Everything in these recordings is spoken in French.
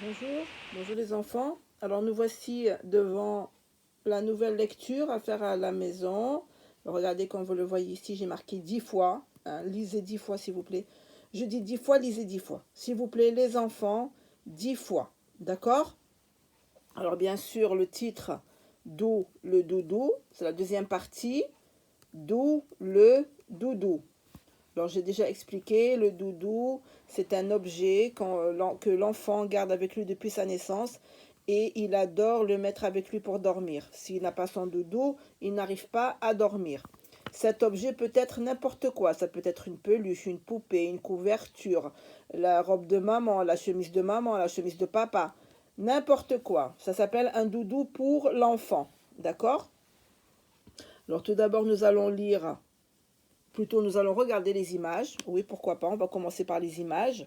Bonjour les enfants. Alors nous voici devant la nouvelle lecture à faire à la maison. Regardez comme vous le voyez ici, j'ai marqué 10 fois. Lisez 10 fois s'il vous plaît. Je dis 10 fois, lisez 10 fois. S'il vous plaît les enfants, 10 fois. D'accord? Alors bien sûr le titre, d'où le doudou, c'est la deuxième partie. D'où le doudou. Alors j'ai déjà expliqué, le doudou, c'est un objet que l'enfant garde avec lui depuis sa naissance et il adore le mettre avec lui pour dormir. S'il n'a pas son doudou, il n'arrive pas à dormir. Cet objet peut être n'importe quoi, ça peut être une peluche, une poupée, une couverture, la robe de maman, la chemise de papa, n'importe quoi. Ça s'appelle un doudou pour l'enfant, d'accord? Alors tout d'abord nous allons lire. Plutôt, nous allons regarder les images. Oui, pourquoi pas, on va commencer par les images.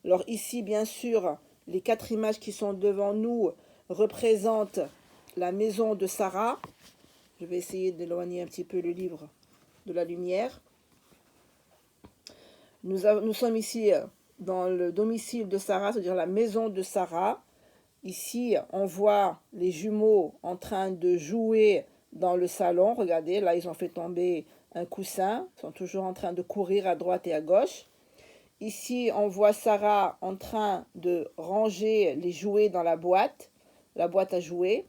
Alors ici, bien sûr, les 4 images qui sont devant nous représentent la maison de Sarah. Je vais essayer d'éloigner un petit peu le livre de la lumière. Nous sommes ici dans le domicile de Sarah, c'est-à-dire la maison de Sarah. Ici, on voit les jumeaux en train de jouer dans le salon. Regardez, là, ils ont fait tomber un coussin. Ils sont toujours en train de courir à droite et à gauche. Ici, on voit Sarah en train de ranger les jouets dans la boîte à jouets.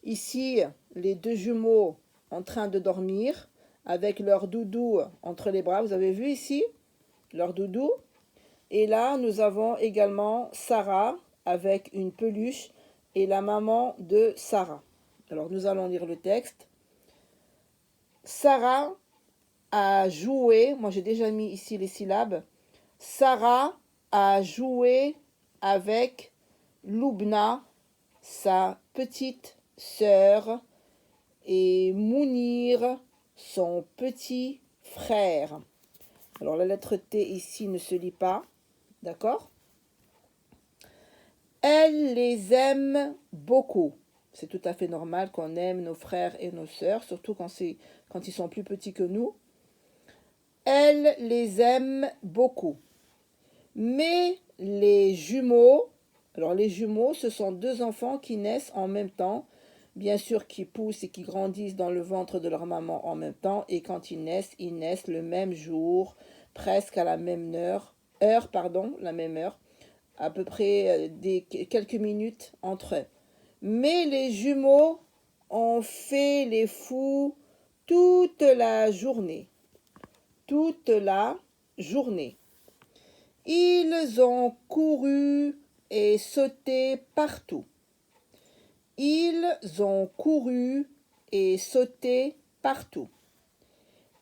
Ici, les 2 jumeaux en train de dormir avec leur doudou entre les bras. Vous avez vu ici leur doudou? Et là, nous avons également Sarah avec une peluche et la maman de Sarah. Alors, nous allons lire le texte. Sarah a joué, moi j'ai déjà mis ici les syllabes. Sarah a joué avec Loubna, sa petite sœur, et Mounir, son petit frère. Alors la lettre T ici ne se lit pas, d'accord? Elle les aime beaucoup. C'est tout à fait normal qu'on aime nos frères et nos sœurs, surtout quand ils sont plus petits que nous. Elle les aime beaucoup. Mais les jumeaux, alors les jumeaux, ce sont 2 enfants qui naissent en même temps, bien sûr qui poussent et qui grandissent dans le ventre de leur maman en même temps, et quand ils naissent le même jour, presque à la même la même heure, à peu près quelques minutes entre eux. Mais les jumeaux ont fait les fous toute la journée. Toute la journée. Ils ont couru et sauté partout. Ils ont couru et sauté partout.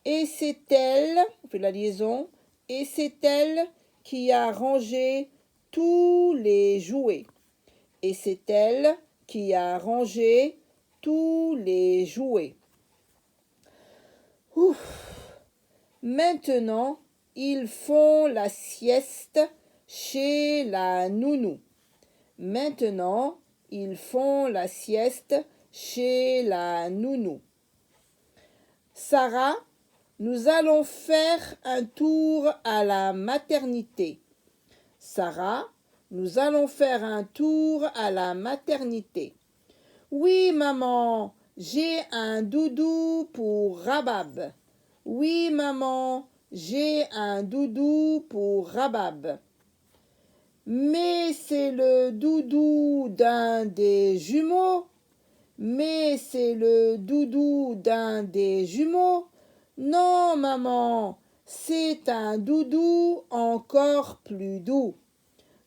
Et c'est elle, on fait la liaison, et c'est elle qui a rangé tous les jouets. Et c'est elle qui a rangé tous les jouets. Ouf. Maintenant, ils font la sieste chez la nounou. Maintenant, ils font la sieste chez la nounou. Sarah, nous allons faire un tour à la maternité. Sarah, nous allons faire un tour à la maternité. Oui, maman, j'ai un doudou pour Rabab. Oui, maman, j'ai un doudou pour Rabab. Mais c'est le doudou d'un des jumeaux. Mais c'est le doudou d'un des jumeaux. Non, maman, c'est un doudou encore plus doux.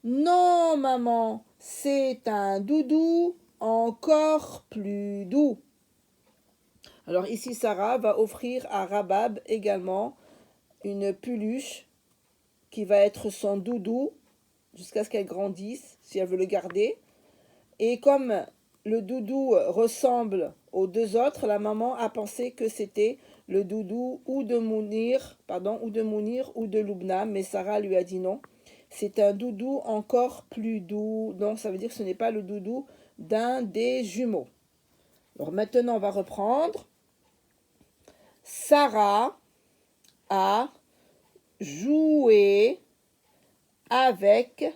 Non, maman, c'est un doudou encore plus doux. Alors ici, Sarah va offrir à Rabab également une peluche qui va être son doudou jusqu'à ce qu'elle grandisse, si elle veut le garder. Et comme le doudou ressemble aux 2 autres, la maman a pensé que c'était le doudou ou de Mounir ou de Loubna, mais Sarah lui a dit non. C'est un doudou encore plus doux, donc ça veut dire que ce n'est pas le doudou d'un des jumeaux. Alors maintenant, on va reprendre. Sarah a joué avec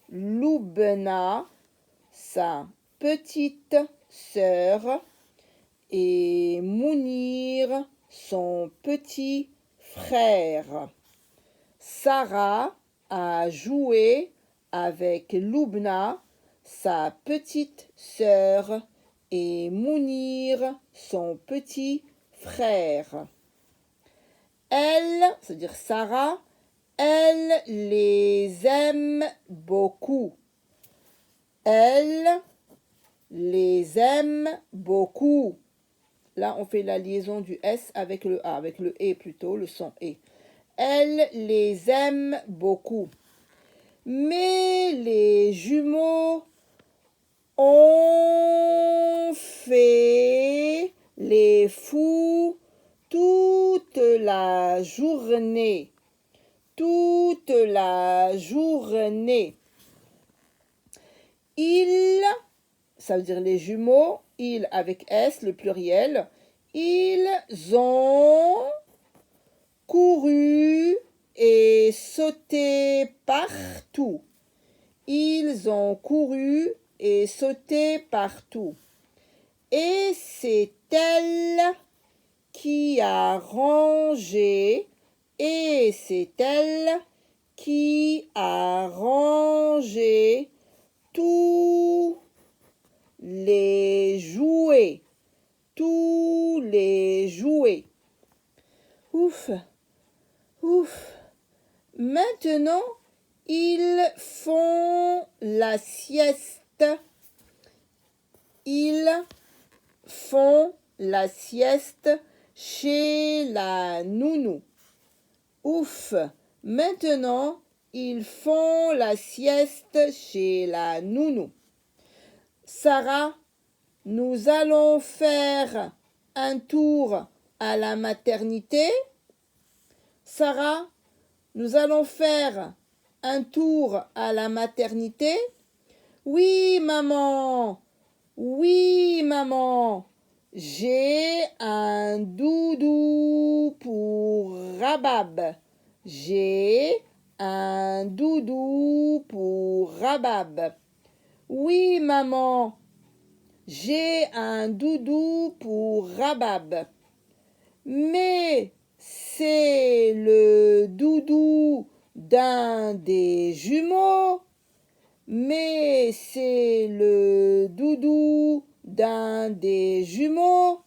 Loubna, sa petite sœur, et Mounir, son petit frère. Sarah a joué avec Loubna, sa petite sœur, et Mounir, son petit frère. Elle, c'est-à-dire Sarah, elle les aime beaucoup. Elle les aime beaucoup. Là, on fait la liaison du S avec le A, avec le E plutôt, le son E. Elle les aime beaucoup. Mais les jumeaux ont fait les fous toute la journée. Toute la journée. Ils, ça veut dire les jumeaux, ils avec S, le pluriel, ils ont couru et sauté partout. Ils ont couru et sauté partout. Et c'est elle qui a rangé, et c'est elle qui a rangé tous les jouets. Tous les jouets. Ouf, ouf. Maintenant, ils font la sieste. Ils font la sieste chez la nounou. Ouf, maintenant, ils font la sieste chez la nounou. Sarah, nous allons faire un tour à la maternité. Sarah, nous allons faire un tour à la maternité. Oui, maman. Oui, maman. J'ai un doudou pour Rabab. J'ai un doudou pour Rabab. Oui, maman. J'ai un doudou pour Rabab. Mais c'est le doudou d'un des jumeaux. Mais c'est le doudou d'un des jumeaux.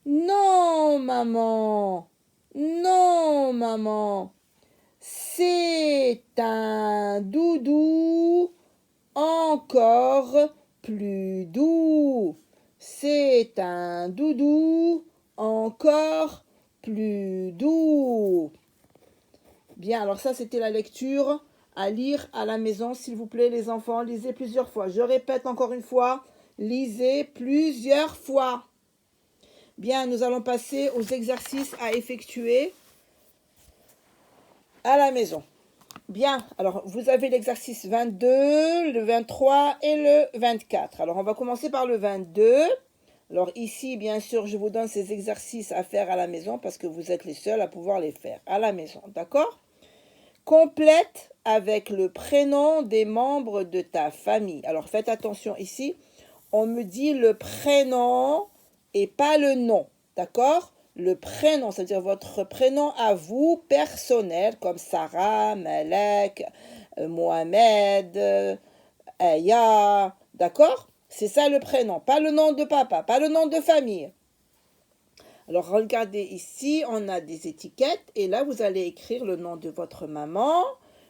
Non, maman. Non, maman. C'est un doudou encore plus doux. C'est un doudou encore plus doux. Bien, alors ça c'était la lecture à lire à la maison, s'il vous plaît les enfants, lisez plusieurs fois. Je répète encore une fois, lisez plusieurs fois. Bien, nous allons passer aux exercices à effectuer à la maison. Bien, alors vous avez l'exercice 22, le 23 et le 24. Alors on va commencer par le 22. Alors ici, bien sûr, je vous donne ces exercices à faire à la maison parce que vous êtes les seuls à pouvoir les faire à la maison, d'accord? Complète avec le prénom des membres de ta famille. Alors faites attention ici, on me dit le prénom et pas le nom, d'accord? Le prénom, c'est-à-dire votre prénom à vous, personnel, comme Sarah, Malek, Mohamed, Aya, d'accord? C'est ça le prénom, pas le nom de papa, pas le nom de famille. Alors regardez ici, on a des étiquettes et là vous allez écrire le nom de votre maman,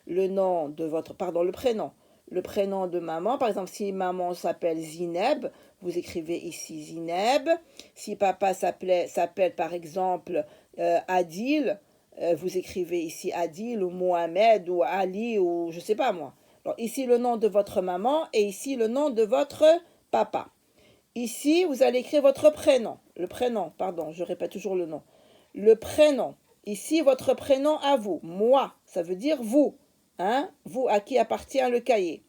le nom de votre, pardon, le prénom. Le prénom de maman, par exemple si maman s'appelle Zineb, vous écrivez ici Zineb. Si papa s'appelle par exemple Adil, vous écrivez ici Adil ou Mohamed ou Ali ou je sais pas moi. Alors ici le nom de votre maman et ici le nom de votre papa. Ici, vous allez écrire votre prénom. Le prénom, pardon, je répète toujours le nom. Le prénom. Ici, votre prénom à vous. Moi, ça veut dire vous. Hein? Vous à qui appartient le cahier.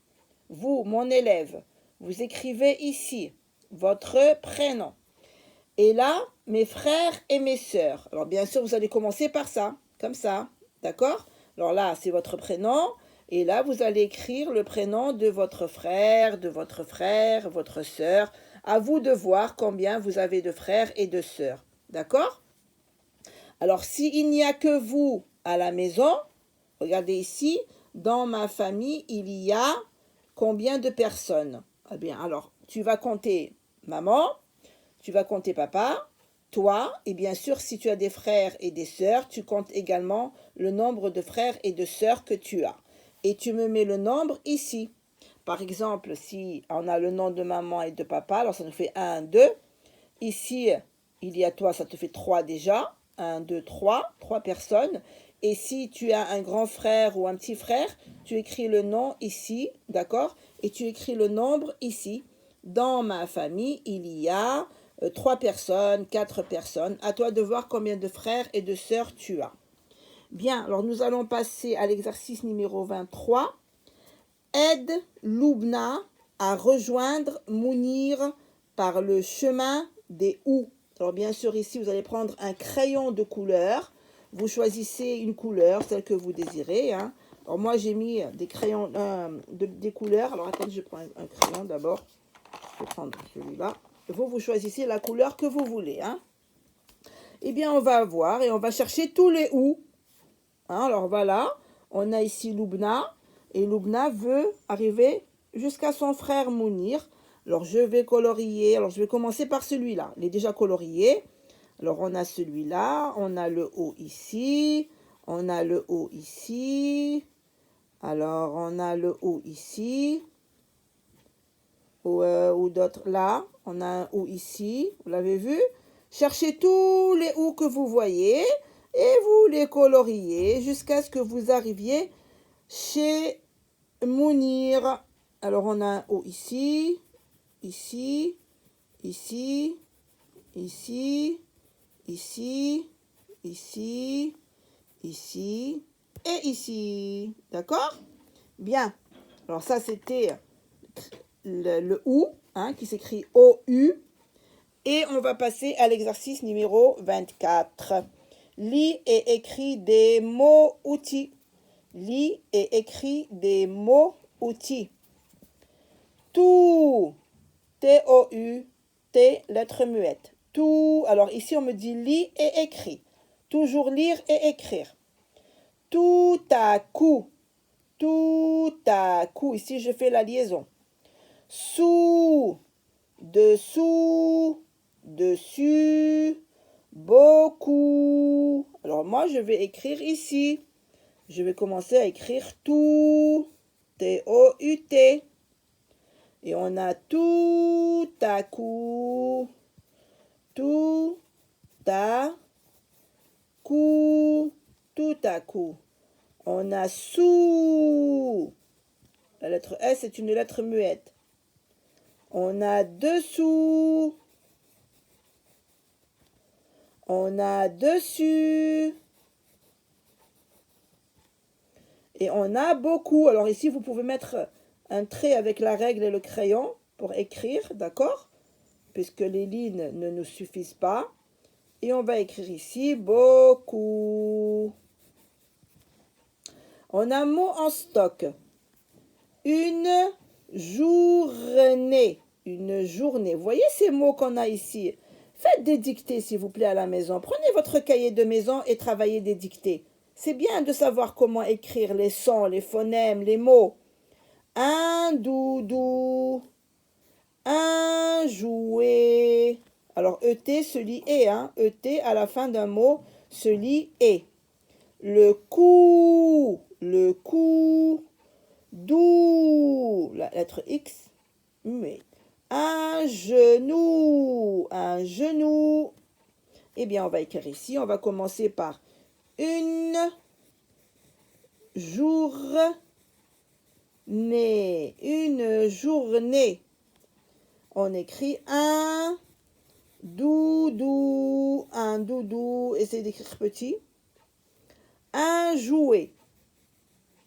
Vous, mon élève. Vous écrivez ici votre prénom. Et là, mes frères et mes sœurs. Alors, bien sûr, vous allez commencer par ça. Comme ça. D'accord? Alors là, c'est votre prénom. Et là, vous allez écrire le prénom de votre frère, votre sœur. À vous de voir combien vous avez de frères et de sœurs. D'accord? Alors, s'il n'y a que vous à la maison, regardez ici, dans ma famille, il y a combien de personnes? Eh bien, alors, tu vas compter maman, tu vas compter papa, toi, et bien sûr, si tu as des frères et des sœurs, tu comptes également le nombre de frères et de sœurs que tu as. Et tu me mets le nombre ici. Par exemple, si on a le nom de maman et de papa, alors ça nous fait 1, 2. Ici, il y a toi, ça te fait 3 déjà. 1, 2, 3, 3 personnes. Et si tu as un grand frère ou un petit frère, tu écris le nom ici, d'accord? Et tu écris le nombre ici. Dans ma famille, il y a 3 personnes, 4 personnes. À toi de voir combien de frères et de sœurs tu as. Bien, alors nous allons passer à l'exercice numéro 23. Aide Loubna à rejoindre Mounir par le chemin des Houes. Alors bien sûr, ici, vous allez prendre un crayon de couleur. Vous choisissez une couleur, celle que vous désirez. Hein. Alors moi, j'ai mis des crayons, des couleurs. Alors attendez, je prends un crayon d'abord. Je vais prendre celui-là. Vous choisissez la couleur que vous voulez. Hein. Eh bien, on va voir et on va chercher tous les Houes. Hein, alors voilà, on a ici Loubna. Et Loubna veut arriver jusqu'à son frère Mounir. Alors je vais colorier. Alors je vais commencer par celui-là. Il est déjà colorié. Alors on a celui-là. On a le haut ici. On a le haut ici. Alors on a le haut ici. Ou d'autres là. On a un haut ici. Vous l'avez vu? Cherchez tous les hauts que vous voyez. Et vous les coloriez jusqu'à ce que vous arriviez chez Mounir. Alors on a un O ici, ici, ici, ici, ici, ici, ici et ici. D'accord? Bien. Alors ça c'était le OU, hein, qui s'écrit O-U. Et on va passer à l'exercice numéro 24. Lis et écris des mots-outils. Lis et écris des mots-outils. Tout, T-O-U-T, lettre muette. Tout, alors ici on me dit lis et écris. Toujours lire et écrire. Tout à coup, ici je fais la liaison. Sous, dessous, dessus, beaucoup. Alors moi je vais écrire ici. Je vais commencer à écrire tout, T-O-U-T. Et on a tout à coup, tout à coup, tout à coup. On a sous. La lettre S est une lettre muette. On a dessous. On a dessus. Et on a beaucoup. Alors ici, vous pouvez mettre un trait avec la règle et le crayon pour écrire, d'accord? Puisque les lignes ne nous suffisent pas. Et on va écrire ici beaucoup. On a un mot en stock. Une journée. Une journée. Vous voyez ces mots qu'on a ici? Faites des dictées, s'il vous plaît, à la maison. Prenez votre cahier de maison et travaillez des dictées. C'est bien de savoir comment écrire les sons, les phonèmes, les mots. Un doudou. Un jouet. Alors, ET se lit et, hein. ET à la fin d'un mot se lit et. Le coup. Le coup. Dou. La lettre X. Mais. Un genou. Un genou. Eh bien, on va écrire ici. On va commencer par une journée. Une journée. On écrit un doudou. Un doudou. Essayez d'écrire petit. Un jouet.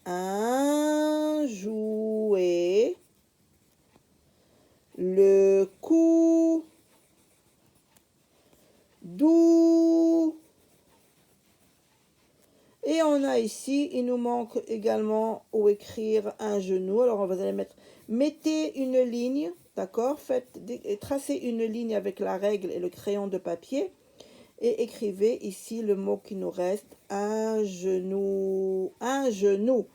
Un jouet. Le coup. Dou. Et on a ici, il nous manque également où écrire un genou. Alors on va aller mettre, mettez une ligne, d'accord? Tracez une ligne avec la règle et le crayon de papier. Et écrivez ici le mot qui nous reste, un genou, un genou.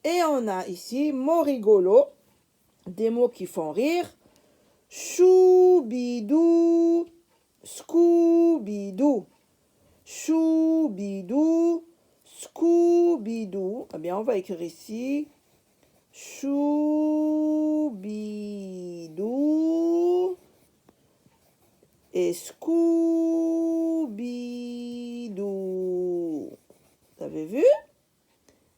Et on a ici, mots rigolos, des mots qui font rire. Choubidou, Scooby-Doo. Choubidou, Scooby-Doo. Eh bien, on va écrire ici. Choubidou et Scooby-Doo. Vous avez vu?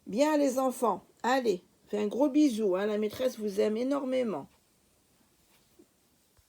Bien les enfants. Allez, fais un gros bisou. Hein, la maîtresse vous aime énormément.